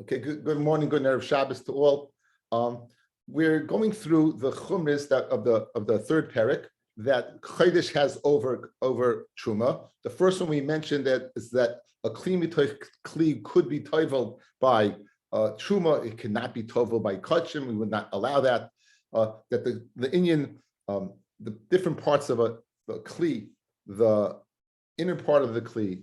Okay, good morning, good Erev Shabbos to all. We're going through the chumras of the third parak that Chodesh has over Truma. The first one we mentioned that is that a kli could be tovel by Truma. It cannot be tovel by Kachim. We would not allow that. That the Indian, the different parts of the kli, the inner part of the kli,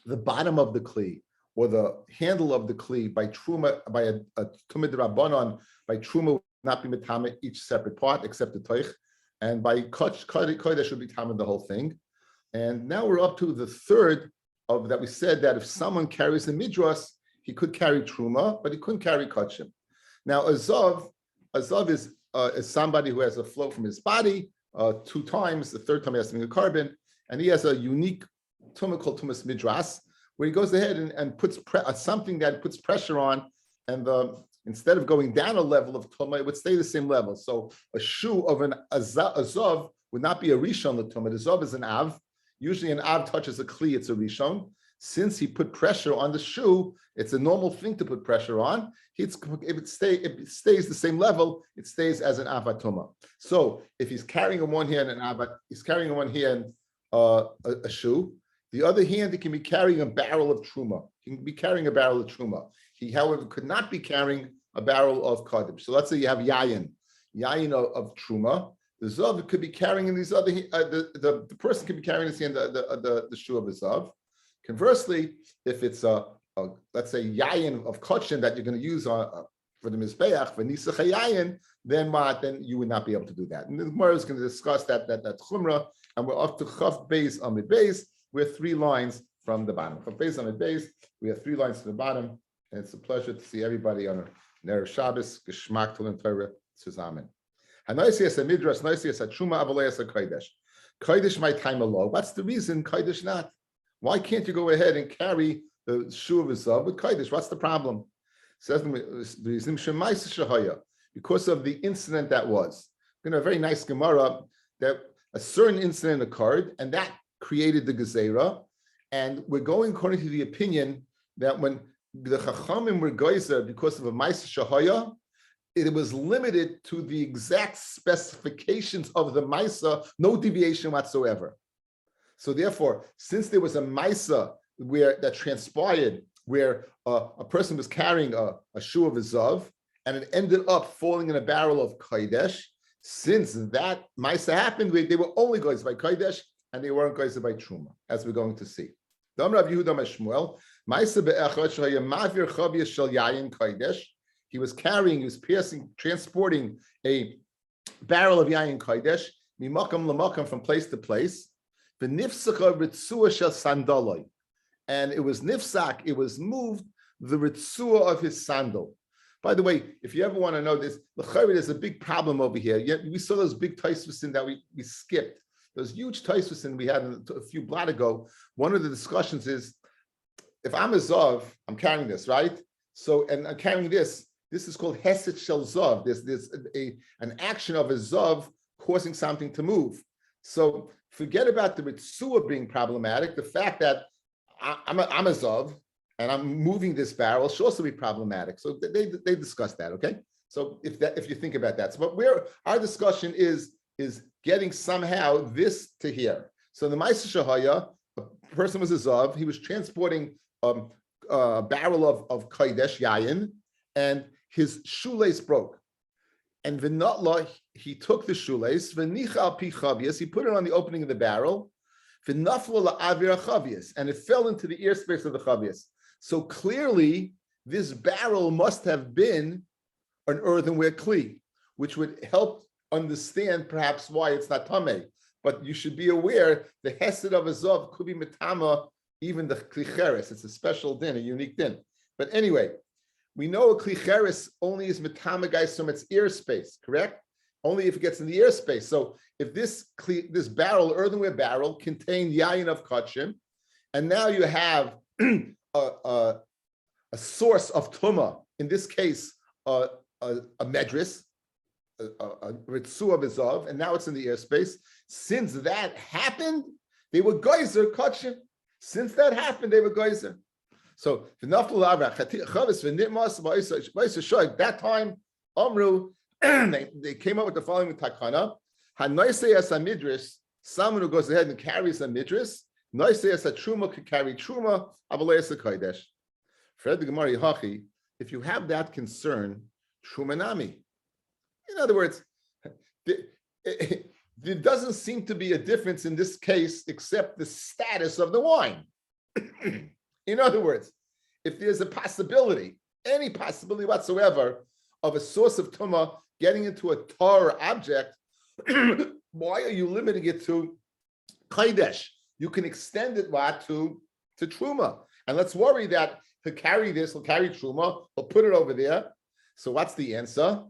the bottom of the kli, or the handle of the kli by truma, by a tumid rabbanon, by truma would not be metame each separate part except the toich, and by kodesh should be tamed the whole thing. And now we're up to the third of that. We said that if someone carries a midras, he could carry truma, but he couldn't carry kachim. Now azov is somebody who has a flow from his body 2 times. The third time he has to bring a carbon, and he has a unique tumah called tumas midras, where he goes ahead and puts something that puts pressure on, and instead of going down a level of tumah, it would stay the same level. So a shoe of an azov would not be a rishon l'tumah. The azov is an av. Usually an av touches a kli, it's a rishon. Since he put pressure on the shoe, it's a normal thing to put pressure on. It stays the same level. It stays as an avatuma. So if he's carrying in one hand he's carrying in one hand a shoe. The other hand, he can be carrying a barrel of truma. He can be carrying a barrel of truma. He, however, could not be carrying a barrel of kaddish. So let's say you have yayin of truma. The zav could be carrying in these other. The person could be carrying his hand the shoe of the zav. Conversely, if it's let's say yayin of kachin that you're going to use for the mizbeach for nisach yayin, then what? Then you would not be able to do that. And the Gemara is going to discuss that chumrah, and we're up to chaf beis amid beis. We're 3 lines from the bottom. Based on the base, we have 3 lines to the bottom, and it's a pleasure to see everybody on a Erev Shabbos, Geschmack Tulen Torah zusammen. Hanoisias a midras, noisias a truma, avoleas a kodesh. Kodesh my time alone. What's the reason kodesh not? Why can't you go ahead and carry the shoe of Esav with kodesh? What's the problem? Says because of the incident that was. You know, a very nice Gemara that a certain incident occurred, and that created the Gezerah, and we're going according to the opinion that when the Chachamim were geyser because of a Ma'aseh Shahaya, it was limited to the exact specifications of the Ma'aseh, no deviation whatsoever. So therefore, since there was a Ma'aseh that transpired where a person was carrying a shoe of a Zav, and it ended up falling in a barrel of Kodesh, since that Ma'aseh happened, they were only geyser by Kodesh, and they weren't geyser by truma, as we're going to see. He was transporting a barrel of yayin kodesh, from place to place. And it was nifsak, it was moved, the ritzua of his sandal. By the way, if you ever want to know this, there's a big problem over here. We saw those big taisvusin that we skipped. Those huge taisvusin we had a few blot ago. One of the discussions is, if I'm a zav, I'm carrying this, right? So, and I'm carrying this. This is called hesed shel zav. There's an action of a zav causing something to move. So forget about the ritzua being problematic. The fact that I'm a zav and I'm moving this barrel should also be problematic. So they discuss that, okay? So if you think about that, but our discussion is getting somehow this to here. So the Ma'aseh Shahaya, a person was a zav, he was transporting a barrel of kodesh yayin, and his shoelace broke. And v'natla, he took the shoelace, v'nicha pi chavias, he put it on the opening of the barrel, v'nafla la'avir chavias, and it fell into the ear space of the chavias. So clearly, this barrel must have been an earthenware kli, which would help understand perhaps why it's not tameh. But you should be aware the hesed of a zav could be metama, even the klicheres. It's a special din, a unique din. But anyway, we know a klicheres only is metama guys from its ear space, correct? Only if it gets in the ear space. So if this barrel, earthenware barrel, contained yayin of kachim, and now you have a source of tuma, in this case, a medris, a ritzu of Ezav, and now it's in the airspace. Since that happened, they were geyser kachim. Since that happened, they were geyser. So that time, Amru, they came up with the following takana. Hanoiseyas hamidris, someone who goes ahead and carries a midris. Noiseyas a truma could carry truma. Avaleyas a kodesh. Fred the Gemara Hachi. If you have that concern, trumanami. In other words, there doesn't seem to be a difference in this case except the status of the wine. In other words, if there's a possibility, any possibility whatsoever of a source of tumah getting into a tar object, why are you limiting it to kodesh? You can extend it to truma. And let's worry that to carry this, he'll carry truma, he'll put it over there. So what's the answer?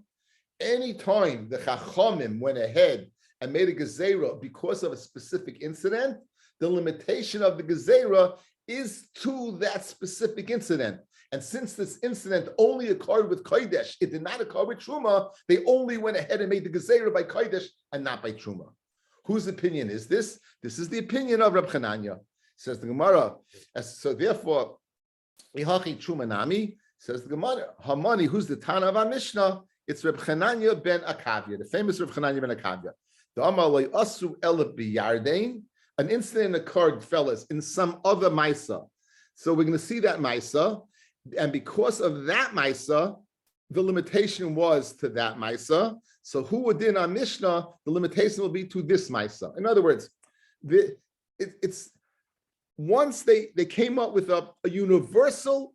Anytime the chachamim went ahead and made a gezerah because of a specific incident, the limitation of the gezerah is to that specific incident. And since this incident only occurred with kodesh, it did not occur with truma, they only went ahead and made the gezerah by kodesh and not by truma. Whose opinion is this? This is the opinion of Reb Chananya. Says the Gemara. So therefore, Ihachi truma nami, says the Gemara, Hamani, who's the Tana of our Mishnah? It's Reb Chananya ben Akavya, the famous Reb Chananya ben Akavya. The Amalei Asru Elef Biyardain. An incident occurred, fellas, in some other Maisa. So we're going to see that Maisa, and because of that Maisa, the limitation was to that Maisa. So who would in our Mishnah, the limitation will be to this Maisa. In other words, it's once they came up with a universal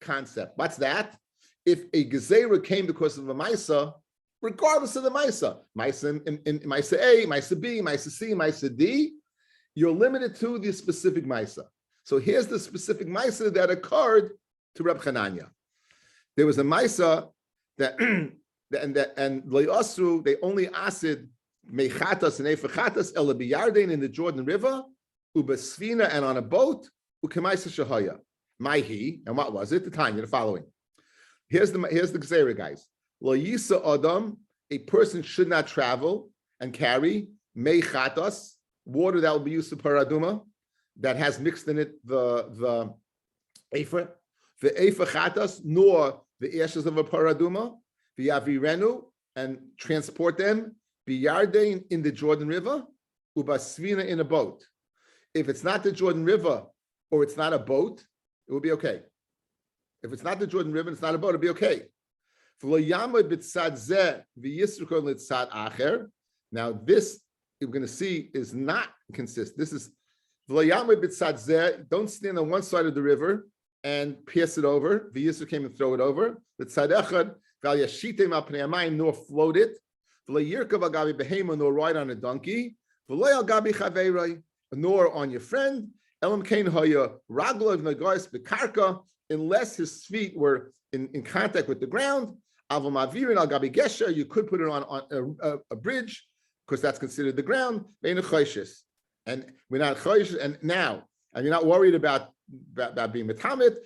concept. What's that? If a Gezerah came because of a Maisa, regardless of the Maisa in Maisa A, Maisa B, Maisa C, Maisa D, you're limited to the specific Maisa. So here's the specific Maisa that occurred to Reb Chananya. There was a Maisa that and Le'asru, they only asid mechatas and efechatas el biyarden in the Jordan River, ubasfina and on a boat, ukemaisa shahaya. Maihi, and what was it? The Tanya, the following. Here's the Gezerah, guys. Lo yisa adam, a person should not travel and carry mechatas, water that will be used for paraduma, that has mixed in it the ephah, the ephah nor the ashes of a paraduma, the yavirenu, and transport them, biyardein in the Jordan River, ubasvina in a boat. If it's not the Jordan River or it's not a boat, it will be okay. If it's not the Jordan River, it's not a boat, it'll be okay. Now this, we're going to see, is not consistent. This is, don't stand on one side of the river and pierce it over. The Yisro came and throw it over. Nor float it. Nor ride on a donkey. Nor on your friend. Unless his feet were in contact with the ground. You could put it on a bridge because that's considered the ground. And we're not choishes. And now, and you're not worried about being metamit.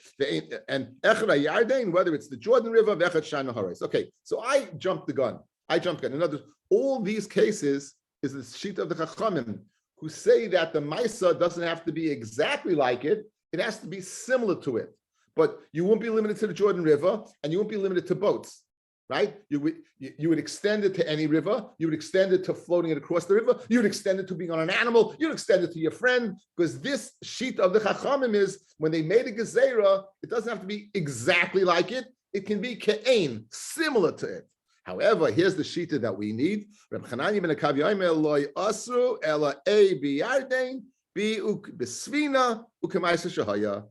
And echad yarden, whether it's the Jordan River, v'echad shana haris. Okay, so I jumped the gun. In other words, all these cases is the sheet of the chachamim who say that the Maisa doesn't have to be exactly like it; it has to be similar to it. But you won't be limited to the Jordan River, and you won't be limited to boats, right? You would extend it to any river. You would extend it to floating it across the river. You would extend it to being on an animal. You'd extend it to your friend, because this sheet of the Chachamim is, when they made a Gezerah, it doesn't have to be exactly like it. It can be ke'ain, similar to it. However, here's the shita that we need. Reb Chananya ben Akavya loy asru ela e biyarden bi besvina ukemaisa shahaya.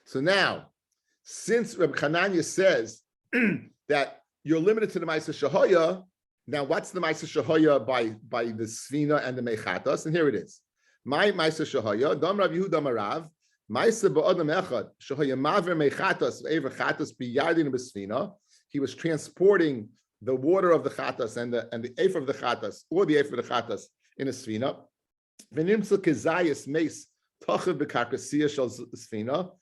So now, since Reb Chananya says that you're limited to the Maisa Shahaya, now what's the Maisa Shahaya by the Svina and the Mechatas? And here it is. My Maisa Shahaya, Dam Rav Yehuda Marav, Maisa Ba'adam Echad, Shahaya Maver Mechatas, Ever Chatas Biyardin Besvina. He was transporting the water of the Chatas and the Efer of the Chatas, or the Efer of the Chatas in a Svina. Venimtzel Kezayas Meis Tachav Bekarkasiyah Shal Svina.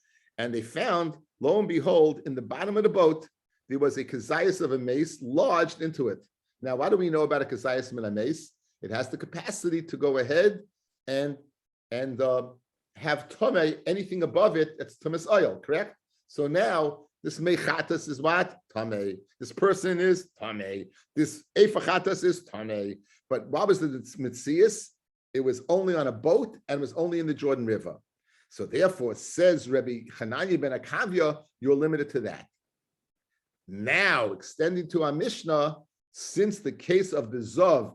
And they found, lo and behold, in the bottom of the boat, there was a kazayas of a mace lodged into it. Now, what do we know about a kazayas of a mace? It has the capacity to go ahead and have Tomei, anything above it, that's Tumas oil, correct? So now this Mechatas is what? Tomei. This person is Tomei. This Eifachatas is Tomei. But what was the Mitzias? It was only on a boat and was only in the Jordan River. So therefore, says Rabbi Hananya ben Akavya, you're limited to that. Now, extending to our Mishnah, since the case of the Zov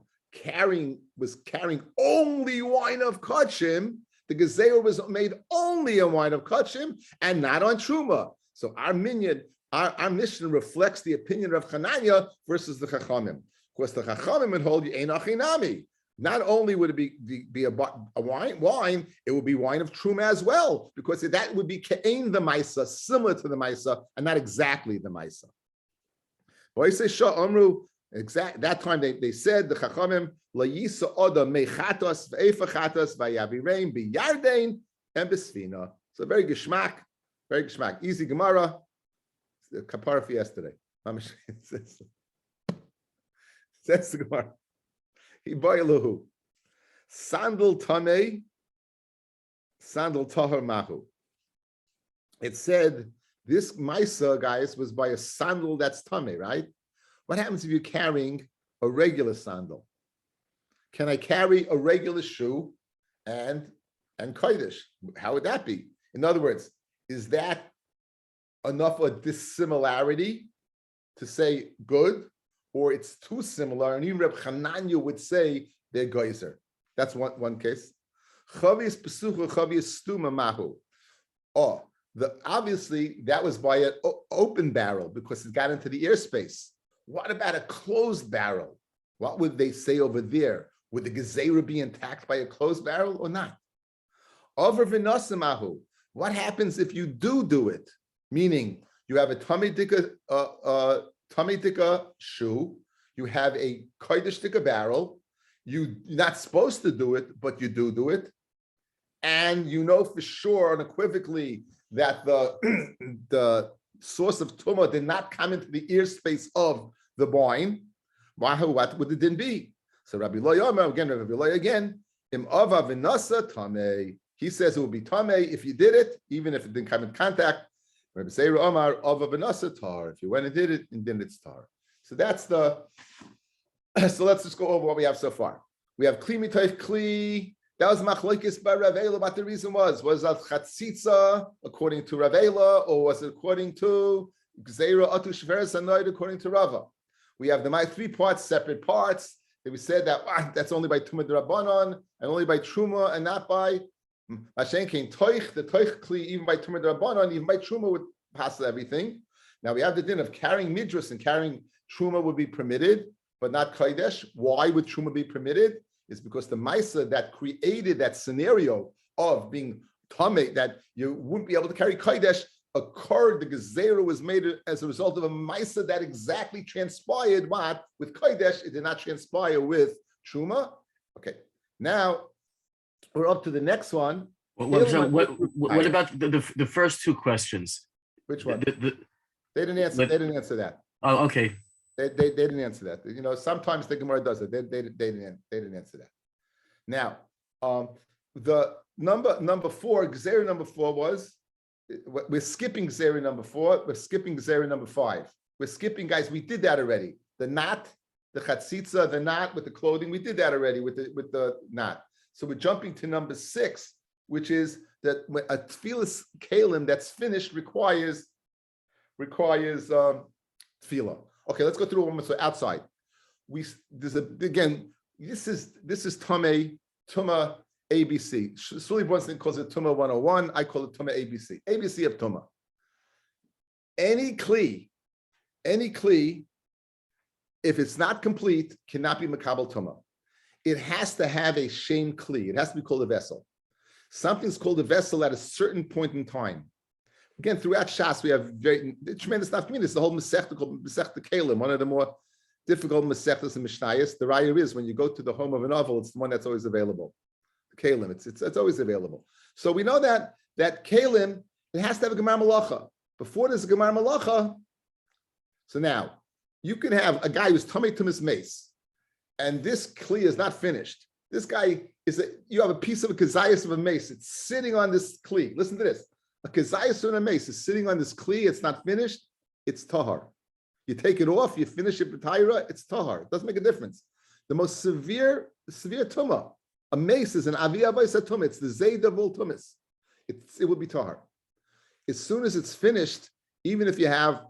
was carrying only wine of Kachim, the Gezeirah was made only on wine of Kachim and not on Truma. So our Mishnah reflects the opinion of Hananya versus the Chachamim. Of course, the Chachamim would hold you Ein Achinami. Not only would it be a wine, it would be wine of Truma as well, because that would be Ke'ein the Maisa, similar to the Maisa, and not exactly the Maisa. That time they said the Chachamim La'yisa Oda Mechatos Ve'efachatos Vayavirein B'Yardein and B'Sfina. So very geschmack, easy Gemara. Kapara for yesterday. Says the Gemara. Hibayiluhu. Sandal Tamei, Sandal Tahar Mahu. It said this Maisa, guys, was by a sandal that's Tamei, right? What happens if you're carrying a regular sandal? Can I carry a regular shoe and kodesh? How would that be? In other words, is that enough of a dissimilarity to say good, or it's too similar? And even Reb Chananya would say they're geyser. That's one case. Chavius pesucha, chavius stuma mahu. Oh, obviously that was by an open barrel because it got into the airspace. What about a closed barrel? What would they say over there? Would the Gezeirah be intact by a closed barrel or not? Over v'nosamahu. What happens if you do it? Meaning you have a tamidika shoe, you have a kodesh barrel, you're not supposed to do it, but you do it, and you know for sure unequivocally that the source of tumah did not come into the ear space of the wine. What would it then be? So Rabbi Loyama again, Im ava v'nasa tamei. He says it would be tamei if you did it, even if it didn't come in contact. Rabbi Seira Omar ava v'nasa tar. If you went and did it, and then it's tar. So that's the. So let's just go over what we have so far. We have kli mitayf kli. That was machlokes by Rav Ela. What the reason was that chatzitza according to Rav Ela, or was it according to Gzeira Atu Shveres Anoid according to Rava? We have the 3 parts, separate parts. We said that that's only by Tumah D'Rabbanan and only by Truma and not by Hashem came Toich, the Toich Kli, even by Tumah D'Rabbanan, even by Truma would pass everything. Now we have the din of carrying Midras and carrying Truma would be permitted, but not Kodesh. Why would Truma be permitted? It's because the Maisa that created that scenario of being Tameh, that you wouldn't be able to carry Kodesh, occurred. The Gezeirah was made as a result of a Maisa that exactly transpired. What? With Kodesh, it did not transpire with Truma. Okay, now we're up to the next one. What about the first 2 questions? Which one? They didn't answer. They didn't answer that. Oh, okay. They didn't answer that. You know, sometimes the Gemara does it. They didn't answer that. Now, the number 4, Gezeirah number 4 was. We're skipping Gezeirah number 4. We're skipping Gezeirah number 5. We're skipping, guys. We did that already. The knot, the chatzitza, the knot with the clothing. We did that already with the knot. So we're jumping to number 6, which is that a tefillah kalim that's finished requires tefillah. Okay, let's go through one more. So outside, this is Tameh Tumah ABC. Sully Brunson calls it Tumah 101. I call it Tumah ABC. ABC of Tumah. Any kli, if it's not complete, cannot be makabel Tumah. It has to have a shem kli. It has to be called a vessel. Something's called a vessel at a certain point in time. Again, throughout Shas, we have very tremendous stuff. It's the whole Masechta called Masechta Kalim, one of the more difficult Masechtas and Mishnayos. The raya is when you go to the home of a novel, it's the one that's always available. The Kalim, it's always available. So we know that Kalim, it has to have a Gemar Malacha. Before there's a Gemar Malacha, so now you can have a guy who's Tamei Tumas Mace, and this Kli is not finished. This guy you have a piece of a kazayas of a mace. It's sitting on this kli. Listen to this. A kazayas of a mace is sitting on this kli. It's not finished. It's tahar. You take it off, you finish it b'tayra, it's tahar. It doesn't make a difference. The most severe tumah. A mace is an aviyavaysa tumah. It's the zayd of all tumas. It will be tahar. As soon as it's finished, even if you have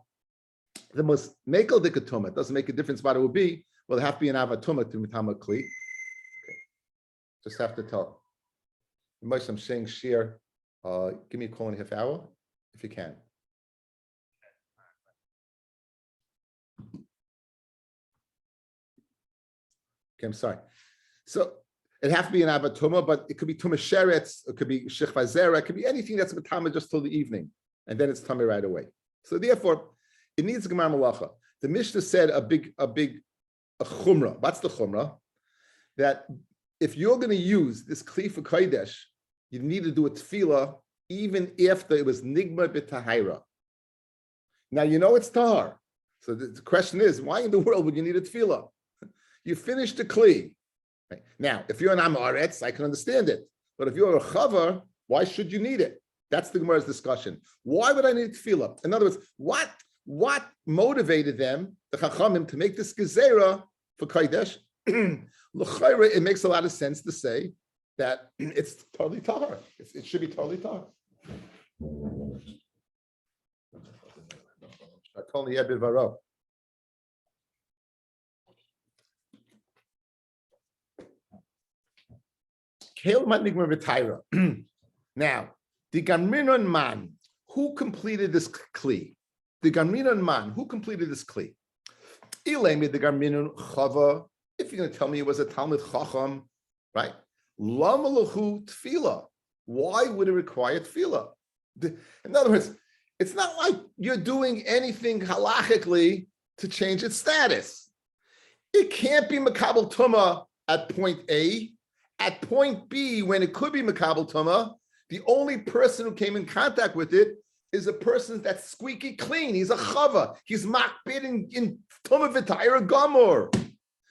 the most mekel dikatuma, it doesn't make a difference what it will be. Well, it have to be an avatuma to mitama kli. Okay. Just have to tell. I'm saying shir. Give me a call in a half hour if you can. Okay, I'm sorry. So it have to be an avatuma, but it could be tuma sheretz, it could be shechvazera, it could be anything that's matama just till the evening, and then it's tummy right away. So therefore, it needs gemar malacha. The Mishnah said a chumrah. What's the chumrah? That if you're going to use this kli for kodesh, you need to do a tefillah even after it was nigma b'tahira. Now you know it's tahar. So the question is, why in the world would you need a tefillah? You finished the kli. Right. Now, if you're an amaretz, I can understand it. But if you're a chavar, why should you need it? That's the Gemara's discussion. Why would I need tefillah? In other words, what motivated them, the chachamim, to make this gezerah for kodesh? L'chayra, it makes a lot of sense to say that it's totally tahar. It should be totally tahar. Now, the Gamrinon man, who completed this kli? The Gamrinon man, who completed this kli? Ilemi the Gamrinon chava. If you're going to tell me it was a Talmud Chacham, right? Lama lahu tefillah. Why would it require tefillah? In other words, it's not like you're doing anything halachically to change its status. It can't be makabel tuma at point A. At point B, when it could be makabel tuma, the only person who came in contact with it is a person that's squeaky clean. He's a chava. He's makbid in tuma v'tayra gamor.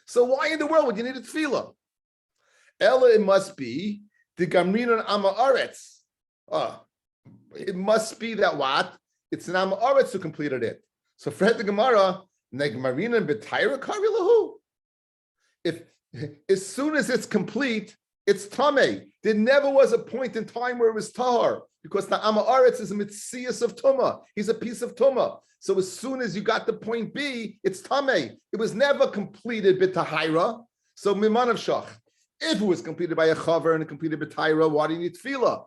So why in the world would you need a tefillah? Ella, it must be the gamrinon ama aretz. It must be that what? It's an ama aretz who completed it. So for the Gemara, negmarinon b'tayra karilahu. If as soon as it's complete, it's tameh. There never was a point in time where it was tahar, because the ama aretz is a mitzias of tumah. He's a piece of tumah. So as soon as you got to point B, it's tameh. It was never completed b'tahira. So mimanav shach. If it was completed by a chaver and completed b'tahira, why do you need tefillah?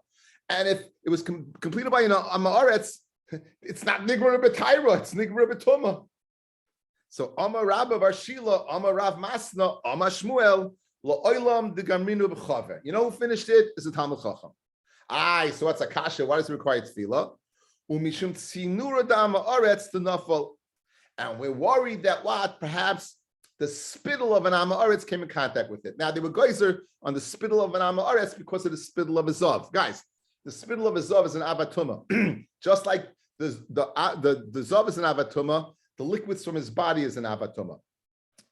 And if it was completed by an ama aretz, it's not nigmar b'tahira. It's nigmar b'tumah. So Amar Rabba Varshila, Amar Rav Masna, Amar Shmuel, La'olam de Gamrinu b'chaver. You know who finished it? Is the Talmud Chacham. So what's a kasha? Why does it require tefillah? Umishum tzinura dama aretz the nafal. And we're worried that what? Perhaps the spittle of an ama aretz came in contact with it. Now, they were geyser on the spittle of an ama aretz because of the spittle of a zav. Guys, the spittle of a zav is an avatuma. Just like the zav is an avatuma, the liquids from his body is an avatuma.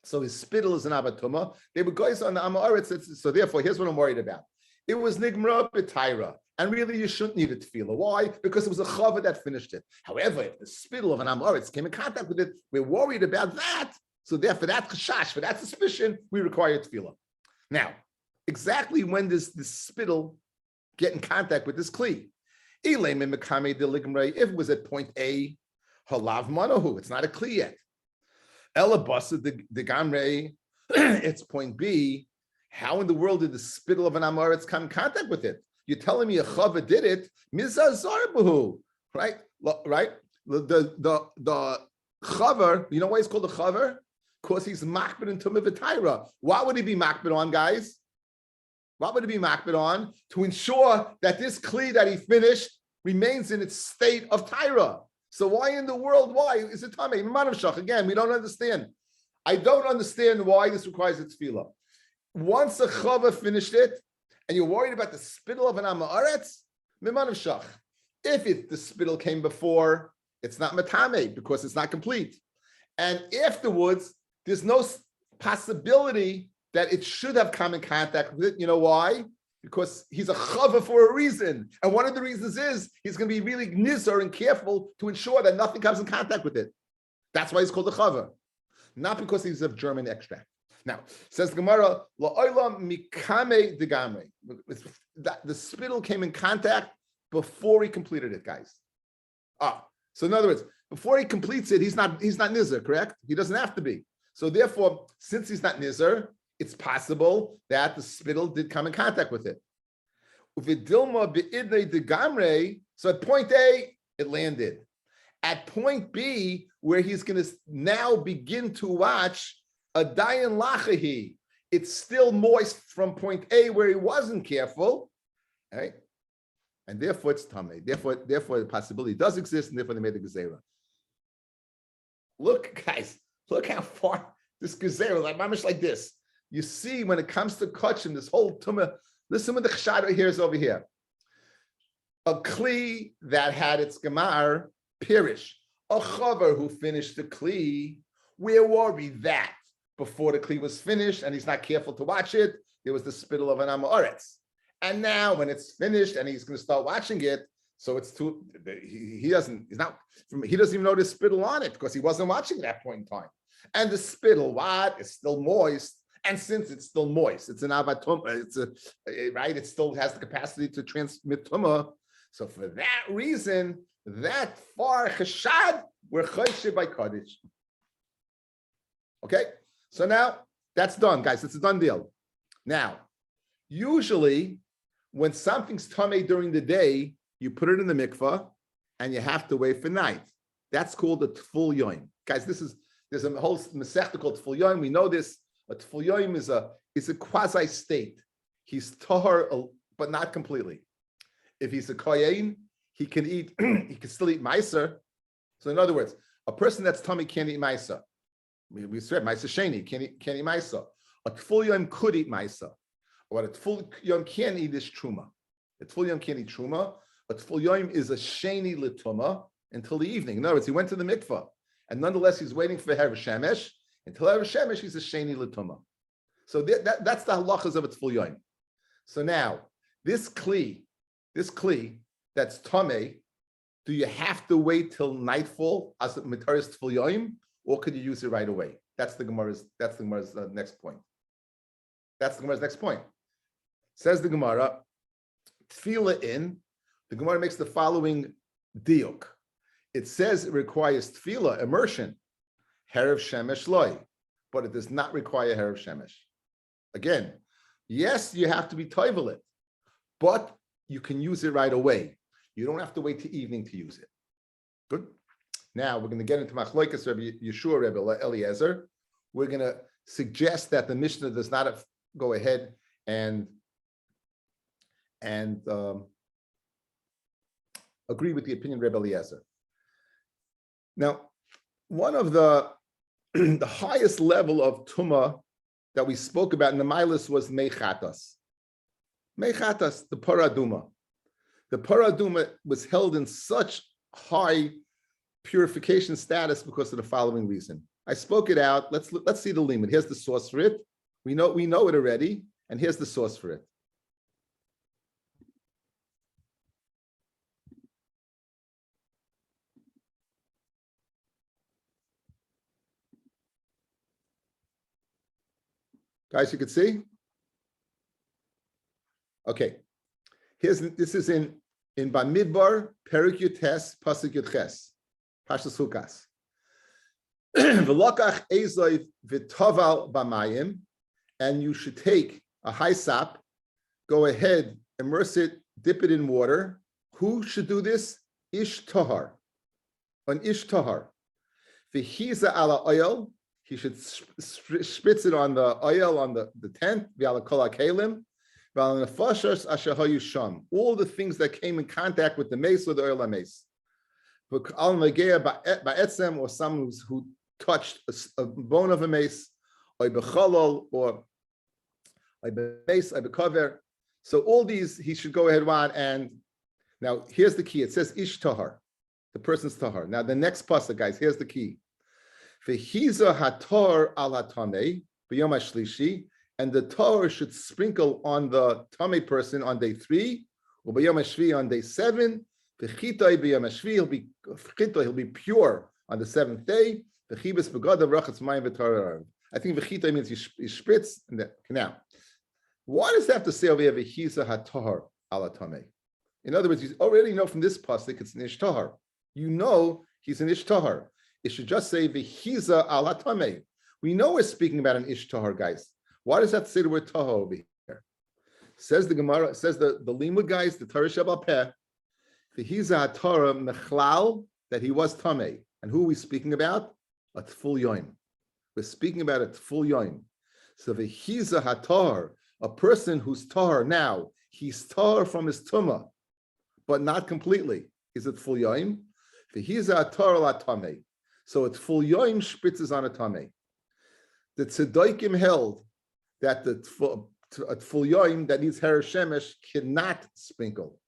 So his spittle is an avatuma. They were guys on the amaretz. So therefore, here's what I'm worried about. It was nigmra b'tayra. And really, you shouldn't need a tefillah. Why? Because it was a chava that finished it. However, if the spittle of an amaretz came in contact with it, we're worried about that. So therefore, that chashash, for that suspicion, we require tefillah. Now, exactly when does the spittle get in contact with this kli? If it was at point A, halav manahu, it's not a kli yet. Elabasa the gamrei, it's point B. How in the world did the spittle of an amaretz come in contact with it? You're telling me a chava did it, mizazarbuhu, right? Right? The chaver, you know why he's called a chaver? Because he's makbid in tumah v'tayra. What would he be makbid on, guys? What would he be makbid on? To ensure that this kli that he finished remains in its state of tyra. So why in the world, why is it tamei? Again, we don't understand. I don't understand why this requires a tefillah. Once a chava finished it, and you're worried about the spittle of an amaretz, mimanav shach. If the spittle came before, it's not matame because it's not complete. And afterwards, there's no possibility that it should have come in contact with it. You know why? Because he's a chava for a reason. And one of the reasons is he's going to be really nizar and careful to ensure that nothing comes in contact with it. That's why he's called a chava. Not because he's of German extract. Now, says the Gemara, la'olam mikame degamre. The spittle came in contact before he completed it, guys. So in other words, before he completes it, he's not nizar, correct? He doesn't have to be. So therefore, since he's not nizar, it's possible that the spittle did come in contact with it. So at point A, it landed. At point B, where he's going to now begin to watch a dayan lachahi, it's still moist from point A where he wasn't careful, right? And therefore it's tamei. Therefore the possibility does exist, and therefore they made the gezerah. Look, guys, look how far this gezerah, like mamish like this. You see, when it comes to kachim, this whole tumah, listen what the chashad here is over here. A kli that had its gemar pirish, a chaver who finished the kli. Where were we that before the kli was finished and he's not careful to watch it? There was the spittle of an amoretz. And now when it's finished and he's going to start watching it, so it's too, he doesn't even know the spittle on it because he wasn't watching at that point in time. And the spittle, is still moist. And since it's still moist, it's an avatum, right? It still has the capacity to transmit tumah. So for that reason, that far chashad, we're chaysheh by kaddish. Okay, so now that's done, guys. It's a done deal. Now, usually when something's tamei during the day, you put it in the mikvah and you have to wait for night. That's called a tful yoim. Guys, there's a whole masechta called tful yoim. We know this. A tful yoim is a quasi state. He's tahar, but not completely. If he's a kohen, he can eat. He can still eat meiser. So in other words, a person that's tummy can't eat meiser. We said meiser sheni can't eat meiser. A tful yoim could eat meiser. What a tful yoim can eat is truma. A tful yoim can't eat truma. A tful yoim is a sheni lituma until the evening. In other words, he went to the mikvah, and nonetheless he's waiting for Her Shemesh. Until Her Shemesh, he's a sheni lituma. So that's the halachas of a tful yoim. So now this kli that's tamei, do you have to wait till nightfall as mitaris tful yoim, or could you use it right away? That's the Gemara's next point. That's the Gemara's next point. Says the Gemara, tefillah in. The Gemara makes the following diuk. It says it requires tefillah, immersion, herav shemesh loy, but it does not require herav shemesh. Again, yes, you have to be toivelit, but you can use it right away. You don't have to wait till evening to use it. Good. Now we're going to get into Machlokas Rabbi Yeshua, Rabbi Eliezer. We're going to suggest that the Mishnah does not go ahead and agree with the opinion of Rabbi Eliezer. Now, one of the highest level of tumah that we spoke about in the Milas was mechatas. Mechatas, the paraduma. The paraduma was held in such high purification status because of the following reason. I spoke it out. Let's see the limit. Here's the source for it. We know it already, and here's the source for it. Guys, you can see? Okay. This is in Bamidbar, Perek Yutes, Pasuk Yudches, Pashas Hukas. V'lokach ezoiv v'toval b'mayim, and you should take a hyssop, go ahead, immerse it, dip it in water. Who should do this? Ish tahar, an ish tahar. V'hiza ala oil, he should spritz it on the oil on the tent. V'ala kol ha'kelim, v'ala nefashos asher hayu sham. All the things that came in contact with the mace or the oil mace. V'al megea ba'etzem, or someone who touched a bone of a mace, or bechalol, or mace, or bekover. So all these he should go ahead on. And now here's the key. It says ish tahar, the person's tahar. Now the next pasuk, guys, here's the key. V'hiza hator al hatamei b'yom hashlishi, and the tahor should sprinkle on the tamei person on day 3, u'bayom hashvi on day 7. V'chitoi b'yom hashvi, he'll be pure on the 7th day. V'chibas b'gadav rachatz mayim v'tararav. I think v'chitoi means he spritz. Now, why does that have to say over here v'chiza hatahar ala tamei? In other words, you already know from this pasuk it's an ish tahar. You know he's an ish tahar. It should just say v'chiza ala tamei. We know we're speaking about an ish tahar, guys. Why does that say the word tahar over here? Says the Gemara, says the Limud guys, the Torah Shabbat Peh, v'chiza hatara mechlal, that he was tamei. And who are we speaking about? A tful yoim. We're speaking about a tful yoim. So v'chiza hatar, a person who's tahar now, he's tahar from his tumah, but not completely. Is it full yoim? V'chiza hatar la tamei. So it's full yoim spritzes on a tamei. The tzedaikim held that the full yoim that needs her shemesh cannot sprinkle.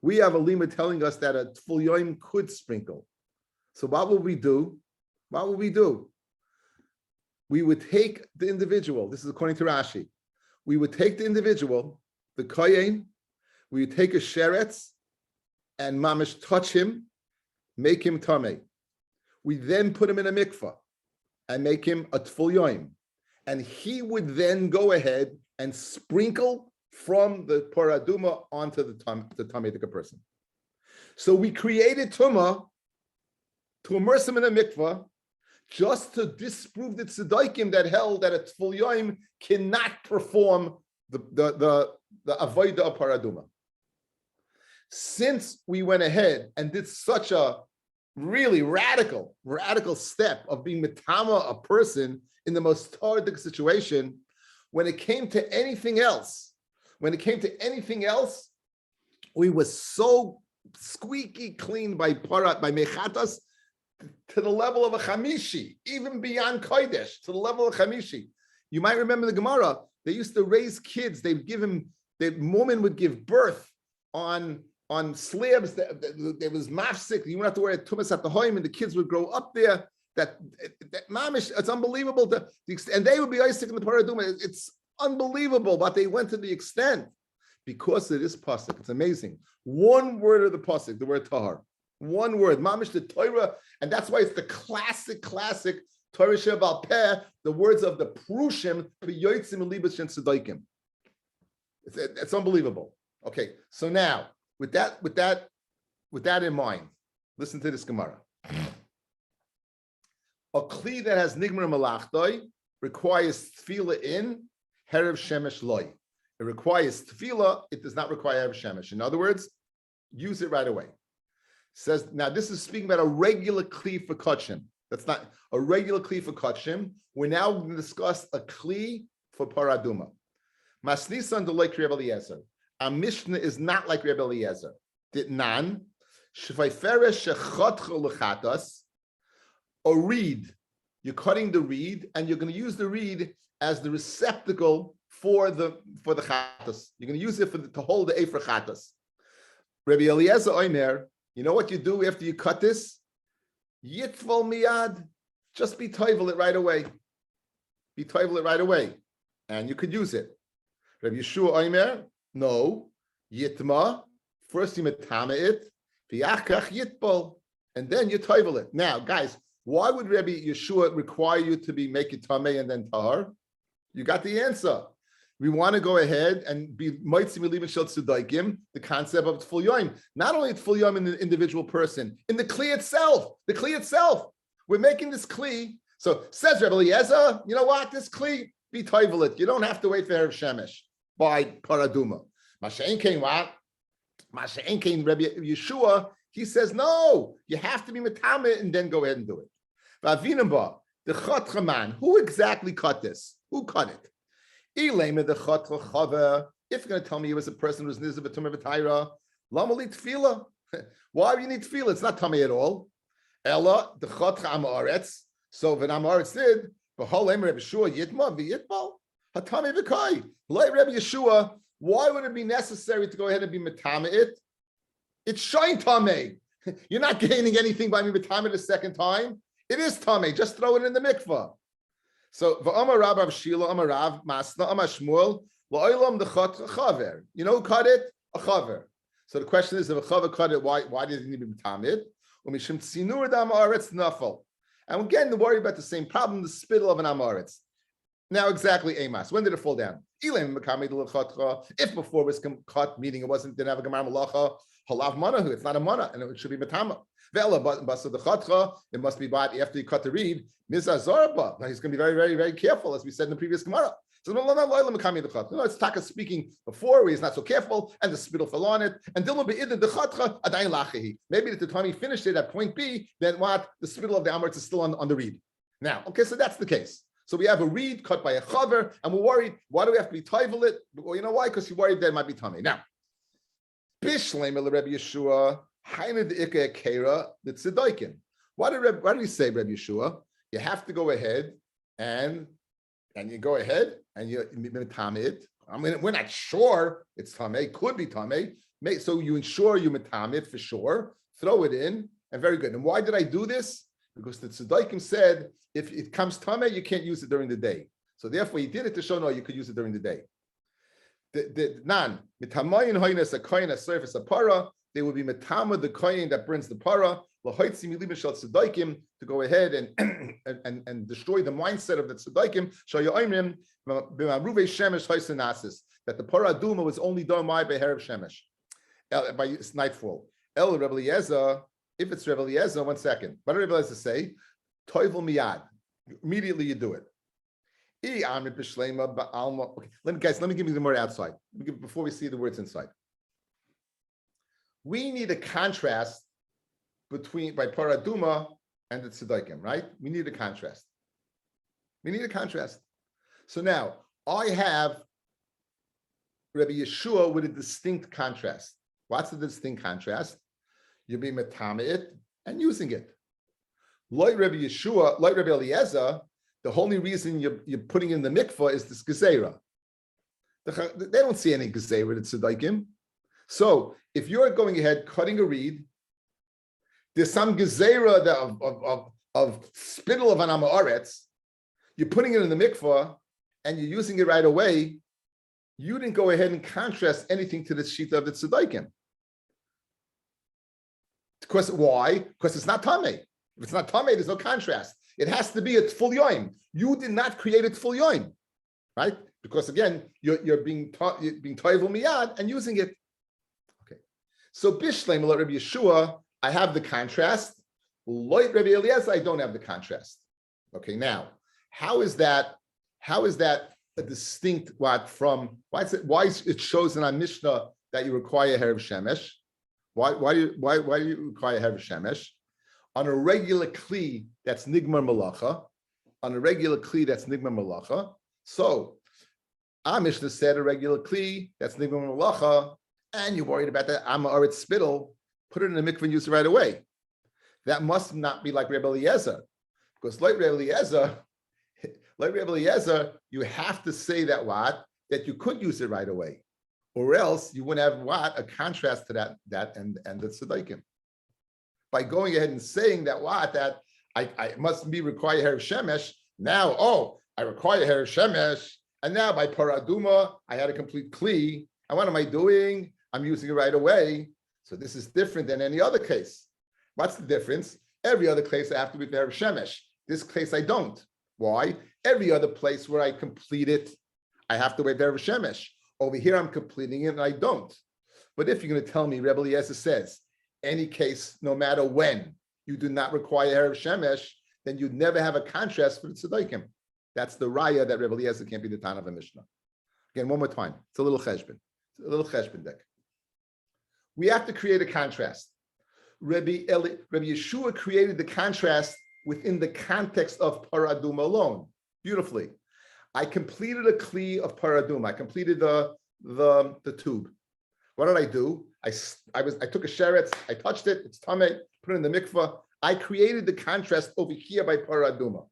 We have a lima telling us that a full yoim could sprinkle. So what will we do? What will we do? We would take the individual. This is according to Rashi. We would take the individual, the kohen. We would take a sheretz and mamish touch him, make him tamei. We then put him in a mikvah and make him a tful yoim. And he would then go ahead and sprinkle from the paraduma onto the tamei person. So we created tumah to immerse him in a mikvah just to disprove the tzedaikim that held that a tful yoim cannot perform the avodah of paraduma. Since we went ahead and did such a really radical step of being mitama a person in the most tardic situation, when it came to anything else, we were so squeaky clean by mechatas to the level of a chamishi, even beyond kodesh, to the level of chamishi. You might remember the Gemara. They used to raise kids. They'd give him. The woman would give birth on slabs. There was mafsik. You wouldn't have to wear a tumas at the home, and the kids would grow up there. That mamish, it's unbelievable. And they would be Isaac in the paraduma. It's unbelievable, but they went to the extent because of this pasuk. It's amazing. One word of the pasuk, the word tahar. One word, mamish the Torah, and that's why it's the classic Torah Shabbat Peh, the words of the Prushim, B'yotzim Libas and Tzedaikim. It's unbelievable. Okay, so now with that in mind, listen to this Gemara. A kli that has nigmar malachtoi requires tefillah in Herev Shemesh loy. It requires tefillah. It does not require Herev Shemesh. In other words, use it right away. Says now this is speaking about a regular kli for kachim. That's not a regular kli for kachim. We're now going to discuss a kli for paraduma. Masnisan de like Rabbi Eliezer. Our Mishnah is not like Rabbi Eliezer. Ditnan shvayferes shechatcha lechatas. A reed. You're cutting the reed, and you're going to use the reed as the receptacle for the chatas. You're going to use it to hold the ephra chatas. Rabbi Eliezer Omer. You know what you do after you cut this? Yitval miyad. Just be toivel it right away. Be toivel it right away. And you could use it. Rabbi Yeshua Omer, no. Yitma. First you metame it. V'yachkach yitbol. And then you toivel it. Now, guys, why would Rabbi Yeshua require you to be make it tameh and then tahar? You got the answer. We want to go ahead and be moitzim elivin shel tzedaikim, the concept of tful yoim. Not only tful yoim in the individual person, in the kli itself. The kli itself. We're making this kli. So says Rabbi Eliezer, you know what? This kli, be toivel it. You don't have to wait for Erev Shemesh by paraduma. Masha'en came what? Masha'en came Rabbi Yeshua. He says no. You have to be metameh and then go ahead and do it. V'avinamba the chatchaman. Who exactly cut this? Who cut it? If you're going to tell me it was a person who's nizah b'tumah v'tayra, lama li tefillah. Why do you need tefillah? It's not tummy at all. Ella the chatcha amaretz. So when amaretz did, b'hol em Rabbi Yeshua yitma v'yitbal hatami v'kai. Like Rabbi Yeshua, why would it be necessary to go ahead and be metame it? It's shine tamei. You're not gaining anything by me metame the second time. It is tamei. Just throw it in the mikvah. So v'amar Rav Shila, amar Rav Masna, amar Shmuel, la'olam dechot chaver. You know who cut it? A chaver. So the question is, if a chaver cut it, why did he need to be tamid? Umishim tzinur dam aretz nafal. And again, the worry about the same problem, the spittle of an amaretz. Now exactly Amos. When did it fall down? If before it was cut, meaning it didn't have a gemar malacha, halav manahu, it's not a mana, and it should be matama. It must be bought after you cut the reed. Now he's going to be very, very, very careful, as we said in the previous gemara. So no, it's Taka speaking before where he's not so careful, and the spittle fell on it. And maybe at the time he finished it at point B, then what? The spittle of the amaretz is still on the reed. Now, okay, so that's the case. So we have a reed cut by a chaver, and we're worried. Why do we have to be toivel it? Well, you know why? Because you're worried that it might be tummy. Now, Bishleim Rabbi Yeshua, Haina the Ika Kera, the Tzedaikin. Why did he say, Rabbi Yeshua? You have to go ahead and you go ahead and you mitame it. I mean, we're not sure it's tame. Could be tame. So you ensure you mitame it for sure. Throw it in, and very good. And why did I do this? Because the Tzedaikim said, if it comes tame, you can't use it during the day. So therefore, he did it to show, no, you could use it during the day. They will be metama the koyin that burns the para, to go ahead and destroy the mindset of the tzedaikim. That the para aduma was only done by Herav Shemesh, by nightfall. El Rebbe Eliezer, if it's Rebbe Eliezer, 1 second. What did Rebbe Eliezer say? Toivel miyad. Immediately you do it. Okay, let me give you the word outside. Before we see the words inside. We need a contrast by paraduma and the tzedaikim, right? We need a contrast. So now, I have Rabbi Yeshua with a distinct contrast. What's the distinct contrast? You're being metame it and using it. Like Rabbi Yeshua, like Rabbi Eliezer, the only reason you're putting in the mikvah is this gezerah. They don't see any gezerah at tzedaikim. So if you're going ahead cutting a reed, there's some gezerah of spittle of an amaretz. You're putting it in the mikvah and you're using it right away. You didn't go ahead and contrast anything to the shita of the tzedaikim. Because why? Because it's not tamei. If it's not tamei, there's no contrast. It has to be a full yoim. You did not create it full yoim, right? Because again, you're being toivel miyad and using it. Okay. So bishleim like Rabbi Yeshua, I have the contrast. Like Rabbi Eliezer, I don't have the contrast. Okay. Now, how is that a distinct from why it shows in our Mishnah that you require Herav Shemesh? Why do you require Herav Shemesh? On a regular kli that's nigmar malacha, So, our Mishnah said a regular kli that's nigmar malacha, and you're worried about that amaretz spittle, put it in the mikvah and use it right away. That must not be like Rebbe Eliezer, because like Rebbe Eliezer, you have to say that you could use it right away, or else you wouldn't have a contrast to that and the tzedaikim. By going ahead and saying that I must be required Herav Shemesh. Now, I require Herav Shemesh, and now by paraduma, I had a complete kli. And what am I doing? I'm using it right away. So this is different than any other case. What's the difference? Every other case I have to be Herav Shemesh. This case I don't. Why? Every other place where I complete it, I have to wait Herav Shemesh. Over here, I'm completing it and I don't. But if you're going to tell me, Rebbe Eliezer says, any case, no matter when, you do not require Herav Shemesh, then you'd never have a contrast for the tzedaikim. That's the raya that Rebbe Eliezer can't be the Tan of a Mishnah. Again, one more time. It's a little cheshbon deck. We have to create a contrast. Rabbi Yeshua created the contrast within the context of paraduma alone. Beautifully. I completed a kli of paraduma. I completed the tube. What did I do? I took a sheretz, I touched it, it's tameh, put it in the mikvah. I created the contrast over here by paraduma.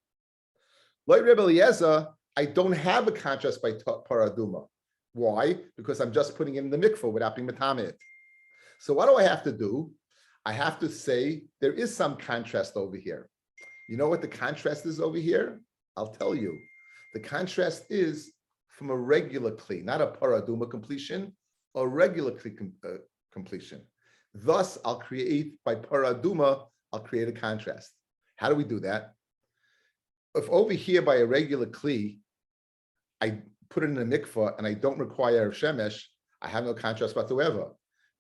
Like Rebbe Eliezer, I don't have a contrast by paraduma. Why? Because I'm just putting it in the mikvah without being metameh. So what do I have to do? I have to say there is some contrast over here. You know what the contrast is over here? I'll tell you. The contrast is from a regular kli, not a paraduma completion, a regular kli completion. Thus, I'll create by paraduma, I'll create a contrast. How do we do that? If over here by a regular kli, I put it in a mikvah and I don't require shemesh, I have no contrast whatsoever.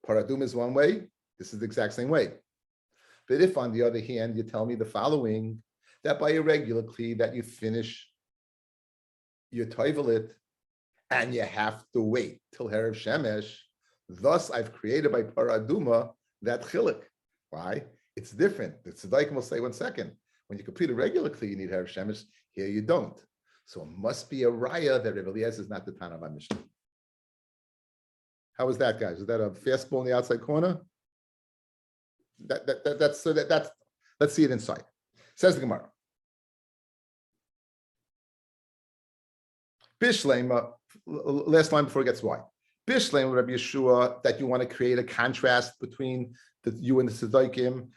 Paraduma is one way. This is the exact same way. But if, on the other hand, you tell me the following, that by a regular kli that you finish your toivelit and you have to wait till Erev Shemesh, thus I've created by paraduma that chilik. Why? It's different. The tzedaikim will say 1 second. When you complete a regular kli, you need Erev Shemesh. Here you don't. So it must be a raya that Rebbe Eliezer is not the Tana of Mishnah. How was that, guys? Is that a fastball in the outside corner? That's let's see it inside. Says the Gemara. Bishlema, last line before it gets wide. Bishlema, Rabbi Yeshua, that you want to create a contrast between you and the tzedaikim.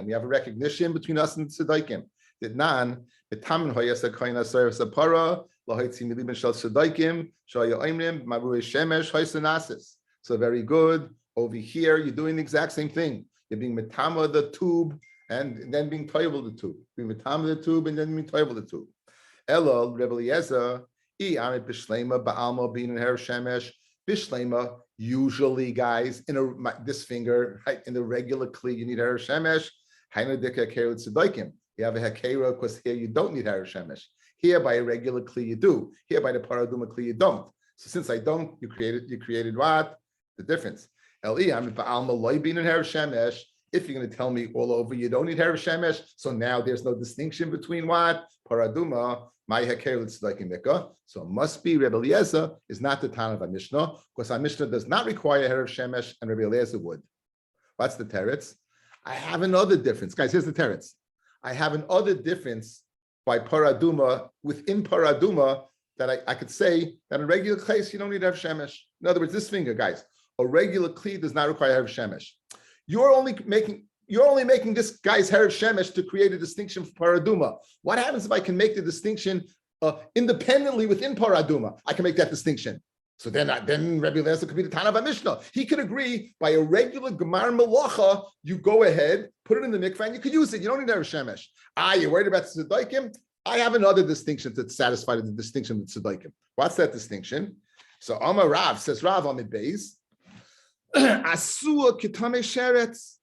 We have a recognition between us and the tzedaikim. Did nan betamin hoyasa koina serves apara lahitzi milibin shel tzedaikim shaya oimrim maruei shemesh hoysanasis. So very good. Over here, you're doing the exact same thing. You're being metama the tube and then being toivel the tube. Being metama the tube and then being toivel the tube. Elo Rebbe Eliezer I amit bishlema ba'alma being in her shemesh bishlema. Usually, guys, in this finger, right, in the regular kli, you need her shemesh. Hainadika kerut tzedaikim. You have a hakera because here you don't need her shemesh. Here by a regular kli you do. Here by the paraduma kli you don't. So since I don't, you created what? The difference. If you're going to tell me all over you don't need Erev Shemesh, so now there's no distinction between what? Paraduma, my haker tzedaikim. So it must be Rebbe Eliezer is not the Tana of our Mishnah, because our Mishnah does not require Erev Shemesh, and Rebbe Eliezer would. What's the teretz? I have another difference. Guys, here's the teretz. I have another difference by paraduma, within paraduma, that I could say that in regular case, you don't need Erev Shemesh. In other words, this finger, guys, a regular kli does not require Erev Shemesh. You're only making this guy's Erev Shemesh to create a distinction for paraduma. What happens if I can make the distinction independently within paraduma? I can make that distinction. So then Rabbi Eliezer could be the Tana of Mishnah. He could agree by a regular Gemar Melacha, you go ahead, put it in the mikvah, and you could use it. You don't need Erev Shemesh. You're worried about tzedaikim? I have another distinction to satisfy the distinction with tzedaikim. What's that distinction? So Amar Rav says, Rav Amid Beis, Asua kitame sheretz.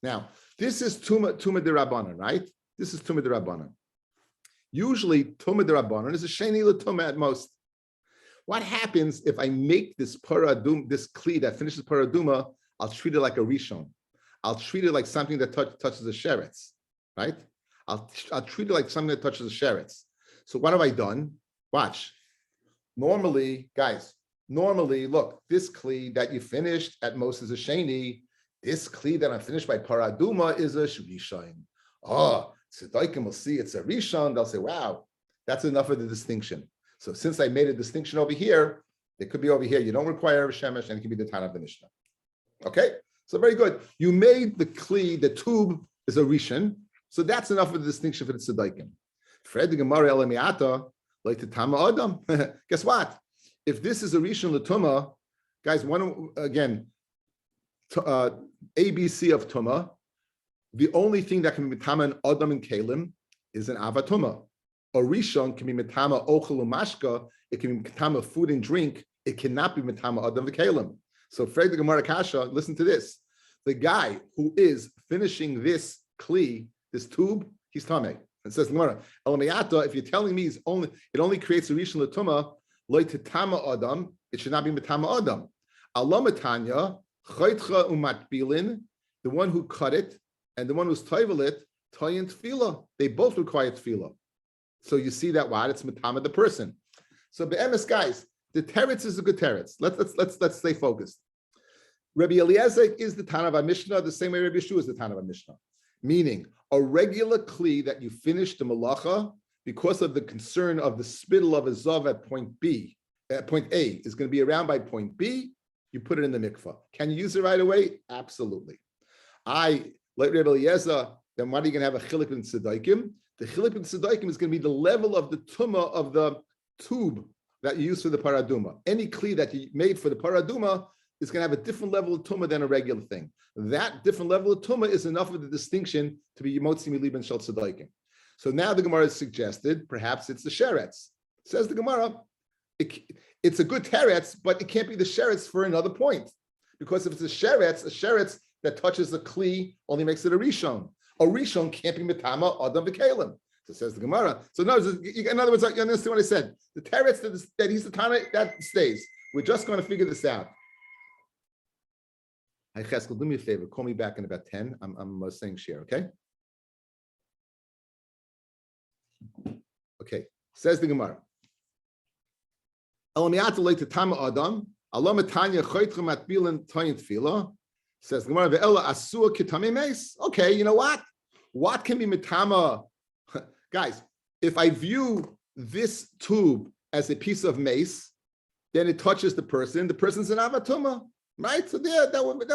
Now, this is Tuma D'Rabbanan, right? This is Tuma D'Rabbanan. Usually, Tuma D'Rabbanan is a sheni l'tuma at most. What happens if I make this paradum, this kli that finishes paraduma, I'll treat it like a rishon. I'll treat it like something that touches the sheretz, right? I'll treat it like something that touches the sheretz. So what have I done? Watch. Normally, guys, look, this kli that you finished at most is a sheni. This kli that I'm finished by paraduma is a rishon. Oh, tzedaikim will see it's a rishon. They'll say, wow, that's enough of the distinction. So since I made a distinction over here, it could be over here. You don't require a shemesh, and it can be the Tana of the Mishnah. Okay, so very good. You made the kli, the tube is a rishon, so that's enough of the distinction for the tzedaikim. Fred the Gemara elamiata like the Tama Adam. Guess what? If this is a rishon l'tuma, guys, ABC of tuma, the only thing that can be mitama an adam and kalim is an avatuma. A rishon can be mitama ochel umashka. It can be mitama food and drink. It cannot be mitama adam v'kalim. So, Fred the Gemara Kasha, listen to this. The guy who is finishing this kli, this tube, he's tamei. It says Gemara, elamiyata. If you're telling me it only creates a rishon l'tuma, loy tetama adam, it should not be mitama adam. Alamatanya chaytcha umatbilin, the one who cut it and the one who's toivel it, tayin tefillah. They both require tefillah. So you see that what? It's mitama the person. So be'emes, guys, the teretz is a good teretz. Let's stay focused. Rabbi Eliezer is the Tana of our Mishnah the same way Rabbi Yeshua is the Tana of our Mishnah. Meaning, a regular kli that you finish the malacha because of the concern of the spittle of a zav at point A is going to be around by point B. You put it in the mikvah. Can you use it right away? Absolutely. Like Rabbi Eliezer, then what are you going to have a chilik in tzedaikim? The chilek in tzedaikim is going to be the level of the tumah of the tube that you use for the paraduma. Any kli that you made for the paraduma is going to have a different level of tumah than a regular thing. That different level of tumah is enough of the distinction to be yimotzi miliben shel tzedaikim. So now the Gemara has suggested perhaps it's the sheretz. Says the Gemara, it's a good teretz, but it can't be the sheretz for another point. Because if it's a sheretz that touches the kli only makes it a rishon. A rishon can't be mitama adam v'kelim. So says the Gemara. So no, in other words, you understand what I said. The teretz that he's the Tana, that stays. We're just going to figure this out. Hi Cheskel, do me a favor. Call me back in about 10. I'm saying share, okay? Okay. Says the Gemara. Says the Gemara, okay, you know what? What can be mitama? Guys, if I view this tube as a piece of mace, then it touches the person's an avatuma, right? So there, that would,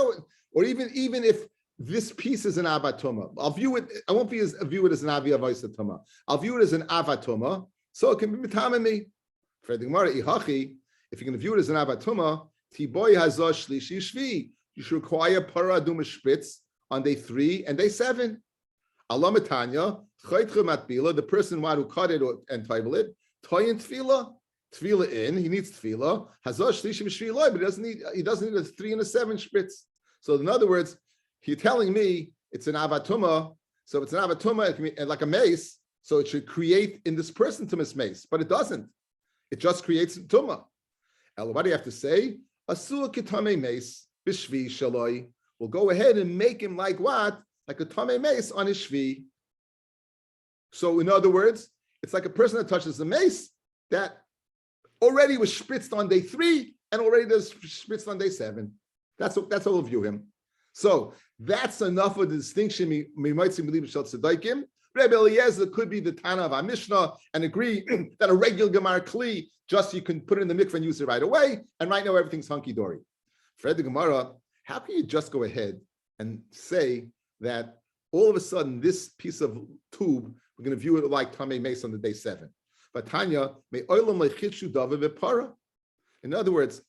or even if this piece is an avatuma, I'll view it, I won't view it as an aviyavaisatuma. I'll view it as an avatuma, so it can be mitama me. For the Gemara, ihachi, if you're going to view it as an avatuma, tiboy hazosh shlishi shvi, you should require paraduma spritz on day 3 and day 7. Allah Matanya, the person who cut it and title it, toyin tefillah in, he needs tefillah, hazosh shlishi b'shviloi, but he doesn't need a 3 and a 7 spritz. So in other words, you're telling me it's an avatuma, so it's an avatuma, it can be like a mace, so it should create in this person tumas mace, but it doesn't. It just creates tumah. And what do you have to say? Asur kitame mace b'shvi shaloi. We'll go ahead and make him like what? Like a tame mace on his shvi. So in other words, it's like a person that touches the mace that already was spritzed on day 3 and already was spritzed on day 7. That's how we'll view him. So that's enough of the distinction. We might see believe Shel Tzedaikim. Rabbi Eliezer could be the Tana of our Mishnah and agree that a regular Gemara Kli, just you can put it in the mikveh and use it right away, and right now everything's hunky-dory. For the Gemara, how can you just go ahead and say that all of a sudden this piece of tube, we're going to view it like Tamei Mace on the day 7? But Tanya, may oilam lechichu dava v'para. In other words,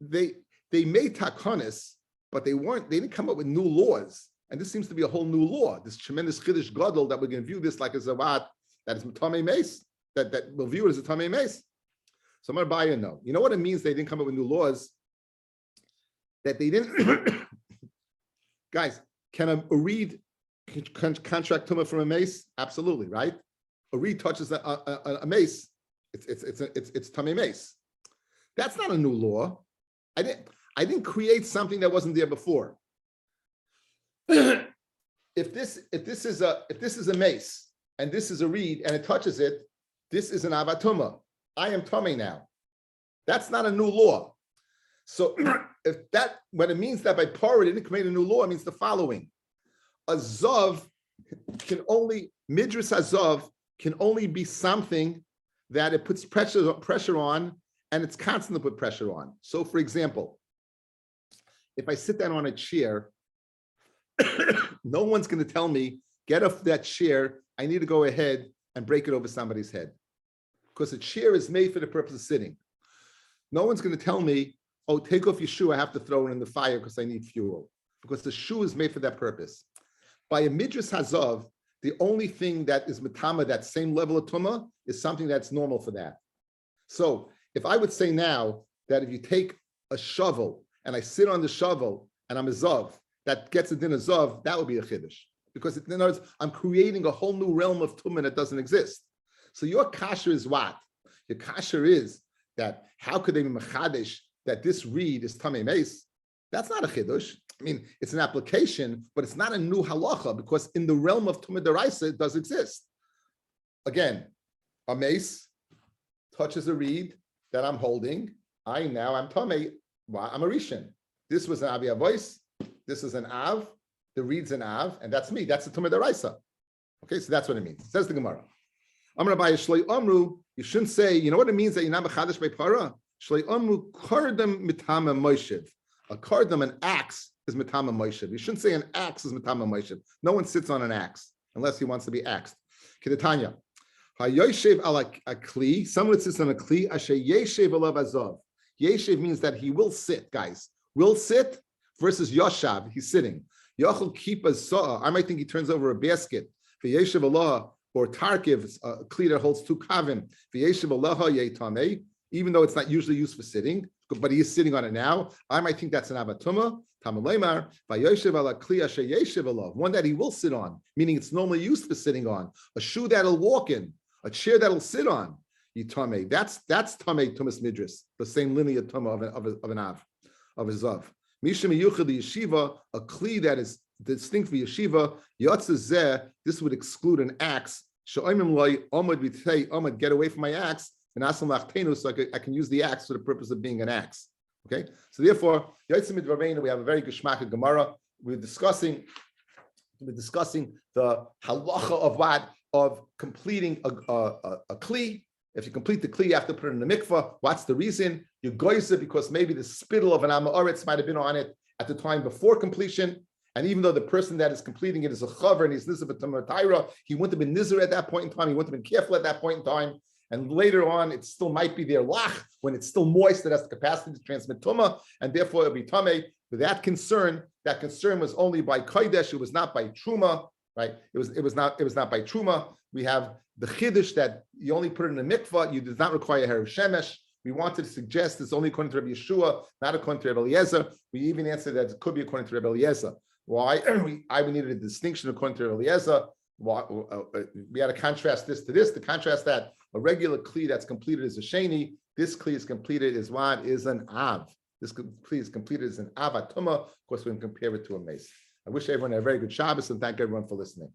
they made takonis, but they didn't come up with new laws. And this seems to be a whole new law, this tremendous chiddush gadol that we're going to view this like a zavat that is tamei mace, that we'll view it as a tamei mace. So I'm going to buy you no. You know what it means they didn't come up with new laws? That they didn't. Guys, can a reed contract tumah from a mace? Absolutely, right? A reed touches a mace, it's tamei mace. That's not a new law. I didn't create something that wasn't there before. If this is a mace and this is a reed and it touches it, this is an avatuma. I am tummy now. That's not a new law. So when it means that by par it didn't create a new law, it means the following: a zav midras hazav can only be something that it puts pressure on, and it's constant to put pressure on. So, for example, if I sit down on a chair, no one's going to tell me, get off that chair, I need to go ahead and break it over somebody's head. Because a chair is made for the purpose of sitting. No one's going to tell me, oh, take off your shoe, I have to throw it in the fire because I need fuel. Because the shoe is made for that purpose. By a midras hazav, the only thing that is matama, that same level of tumah, is something that's normal for that. So if I would say now that if you take a shovel and I sit on the shovel and I'm a zav, that gets it in a zav, that would be a chiddush. Because in other words, I'm creating a whole new realm of tumah that doesn't exist. So your kasher is what? Your kasher is that how could they be mechadesh that this reed is tamei mace? That's not a chiddush. I mean, it's an application, but it's not a new halacha because in the realm of tumah deraisa, it does exist. Again, a mace touches a reed that I'm holding. I'm tamei. Well, I'm a rishon. This was an avia voice. This is an av. The reed's an av, and that's me. That's the tumah deraisa. Okay, so that's what it means. Says the Gemara. I'm going to buy a shlei amru. You shouldn't say, you know what it means that you're not mechadish by para? Shlei amru kardam mitama moishev. A kardam, an axe, is mitama moishev. You shouldn't say an axe is mitama moishev. No one sits on an axe unless he wants to be axed. Kedetanya. Hayoshev ala a kli. Someone sits on a kli. Asher yeshev alav azov. Yeshev means that he will sit, guys. Will sit versus yoshav. He's sitting. Yochel kipa saw. I might think he turns over a basket. V'yeshev Allah or tarkiv, a kli that holds two kavim. V'yeshev Allah yeitamei. Even though it's not usually used for sitting, but he is sitting on it now. I might think that's an avatuma. Tamalemar v'yoshev ala kli asher yeshev Allah. One that he will sit on, meaning it's normally used for sitting on. A shoe that'll walk in. A chair that'll sit on, yitame. That's tame tumas midras, the same linear tuma of an av, of a zav. Mishim yuchad yeshiva, a kli that is distinct for yeshiva. Yatzeh, this would exclude an axe. Sha'imim loy omad b'tei omad, get away from my axe. And asam lachtenu, so I can use the axe for the purpose of being an axe. Okay, so therefore, Yotzim midvareinu, we have a very good shmaka Gemara. We're discussing the halacha of what. Of completing a kli. If you complete the kli, you have to put it in the mikvah. What's the reason? You goyse it because maybe the spittle of an amoritz might have been on it at the time before completion. And even though the person that is completing it is a chaver and he's nizar b'tamar, he wouldn't have been nizar at that point in time. He wouldn't have been careful at that point in time. And later on, it still might be there lach when it's still moist. It has the capacity to transmit tumah, and therefore it'll be tameh. But that concern was only by kodesh. It was not by truma. Right? It was not by truma. We have the chiddush that you only put it in a mikvah. You does not require herav shemesh. We wanted to suggest it's only according to Rabbi Yeshua, not according to Rabbi Eliezer. We even answered that it could be according to Rabbi Eliezer. Why? we needed a distinction according to Rabbi Eliezer. We had to contrast this to this. To contrast that, a regular kli that's completed is a sheni. This kli is completed is what? Is an av. This kli is completed as an avatuma. Of course, we can compare it to a mace. I wish everyone a very good Shabbos and thank everyone for listening.